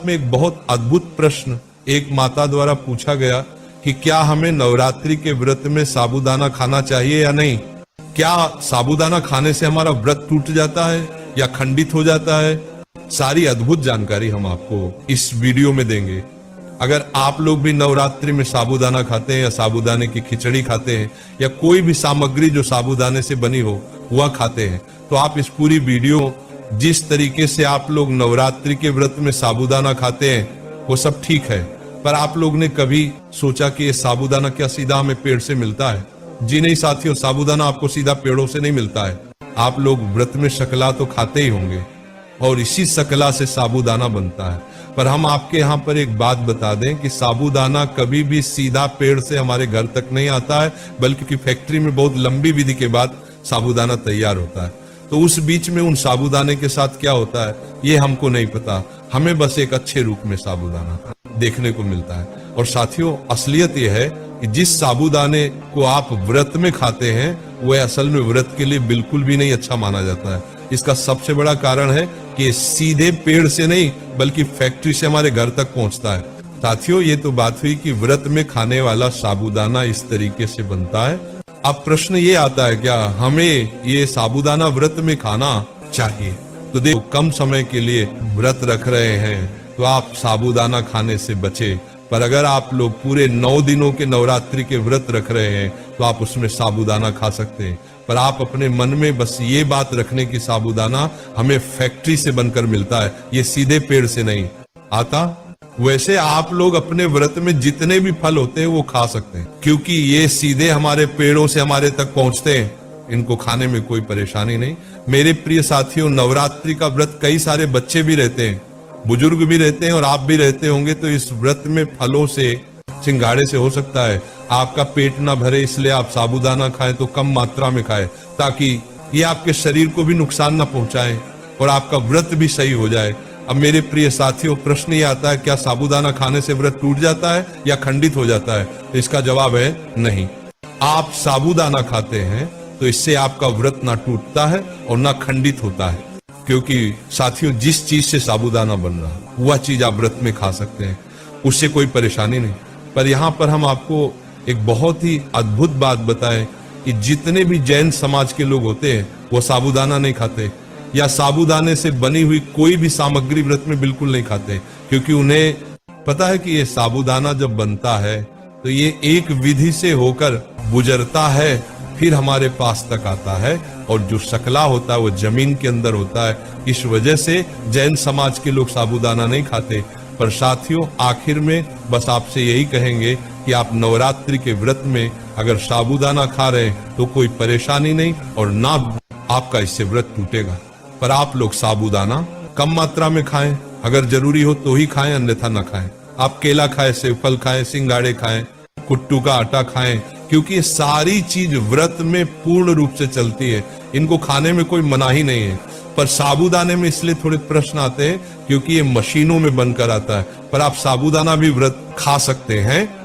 में एक बहुत अद्भुत प्रश्न एक माता द्वारा पूछा गया कि क्या हमें नवरात्रि के व्रत में साबूदाना खाना चाहिए या नहीं। क्या साबूदाना खाने से हमारा व्रत टूट जाता है या खंडित हो जाता है। सारी अद्भुत जानकारी हम आपको इस वीडियो में देंगे। अगर आप लोग भी नवरात्रि में साबूदाना खाते हैं या साबूदाने की खिचड़ी खाते हैं या कोई भी सामग्री जो साबूदाने से बनी हो वह खाते हैं, तो आप इस पूरी वीडियो जिस तरीके से आप लोग नवरात्रि के व्रत में साबूदाना खाते हैं वो सब ठीक है, पर आप लोग ने कभी सोचा कि ये साबूदाना क्या सीधा हमें पेड़ से मिलता है? जी नहीं साथियों, साबूदाना आपको सीधा पेड़ों से नहीं मिलता है। आप लोग व्रत में शकला तो खाते ही होंगे और इसी शकला से साबूदाना बनता है। पर हम आपके यहाँ पर एक बात बता दें कि साबूदाना कभी भी सीधा पेड़ से हमारे घर तक नहीं आता है, बल्कि फैक्ट्री में बहुत लंबी विधि के बाद साबूदाना तैयार होता है। तो उस बीच में उन साबूदाने के साथ क्या होता है ये हमको नहीं पता। हमें बस एक अच्छे रूप में साबूदाना देखने को मिलता है। और साथियों, असलियत यह है कि जिस साबूदाने को आप व्रत में खाते हैं वह असल में व्रत के लिए बिल्कुल भी नहीं अच्छा माना जाता है। इसका सबसे बड़ा कारण है कि सीधे पेड़ से नहीं बल्कि फैक्ट्री से हमारे घर तक पहुंचता है। साथियों, ये तो बात हुई कि व्रत में खाने वाला साबूदाना इस तरीके से बनता है। अब प्रश्न ये आता है, क्या हमें ये साबूदाना व्रत में खाना चाहिए? तो देखो, कम समय के लिए व्रत रख रहे हैं तो आप साबूदाना खाने से बचे। पर अगर आप लोग पूरे 9 दिनों के नवरात्रि के व्रत रख रहे हैं तो आप उसमें साबूदाना खा सकते हैं। पर आप अपने मन में बस ये बात रखने की साबूदाना हमें फैक्ट्री से बनकर मिलता है, ये सीधे पेड़ से नहीं आता। वैसे आप लोग अपने व्रत में जितने भी फल होते हैं वो खा सकते हैं, क्योंकि ये सीधे हमारे पेड़ों से हमारे तक पहुंचते हैं। इनको खाने में कोई परेशानी नहीं। मेरे प्रिय साथियों, नवरात्रि का व्रत कई सारे बच्चे भी रहते हैं, बुजुर्ग भी रहते हैं और आप भी रहते होंगे। तो इस व्रत में फलों से, सिंघाड़े से हो सकता है आपका पेट ना भरे, इसलिए आप साबूदाना खाएं तो कम मात्रा में खाएं, ताकि ये आपके शरीर को भी नुकसान ना पहुंचाए और आपका व्रत भी सही हो जाए। अब मेरे प्रिय साथियों, प्रश्न ये आता है, क्या साबूदाना खाने से व्रत टूट जाता है या खंडित हो जाता है? तो इसका जवाब है नहीं। आप साबूदाना खाते हैं तो इससे आपका व्रत ना टूटता है और ना खंडित होता है, क्योंकि साथियों जिस चीज से साबूदाना बन रहा है वह चीज आप व्रत में खा सकते हैं, उससे कोई परेशानी नहीं। पर यहाँ पर हम आपको एक बहुत ही अद्भुत बात बताएं कि जितने भी जैन समाज के लोग होते हैं वो साबूदाना नहीं खाते या साबूदाने से बनी हुई कोई भी सामग्री व्रत में बिल्कुल नहीं खाते, क्योंकि उन्हें पता है कि ये साबूदाना जब बनता है तो ये एक विधि से होकर गुजरता है, फिर हमारे पास तक आता है, और जो शकला होता है वो जमीन के अंदर होता है। इस वजह से जैन समाज के लोग साबूदाना नहीं खाते। पर साथियों, आखिर में बस आपसे यही कहेंगे कि आप नवरात्रि के व्रत में अगर साबूदाना खा रहे हैं तो कोई परेशानी नहीं और ना आपका इससे व्रत टूटेगा। पर आप लोग साबूदाना कम मात्रा में खाएं, अगर जरूरी हो तो ही खाएं, अन्यथा ना खाएं। आप केला खाएं, सेवफल खाएं, सिंघाड़े खाएं, कुट्टू का आटा खाएं, क्योंकि ये सारी चीज व्रत में पूर्ण रूप से चलती है। इनको खाने में कोई मनाही नहीं है। पर साबूदाने में इसलिए थोड़े प्रश्न आते हैं क्योंकि ये मशीनों में बनकर आता है। पर आप साबूदाना भी व्रत खा सकते हैं।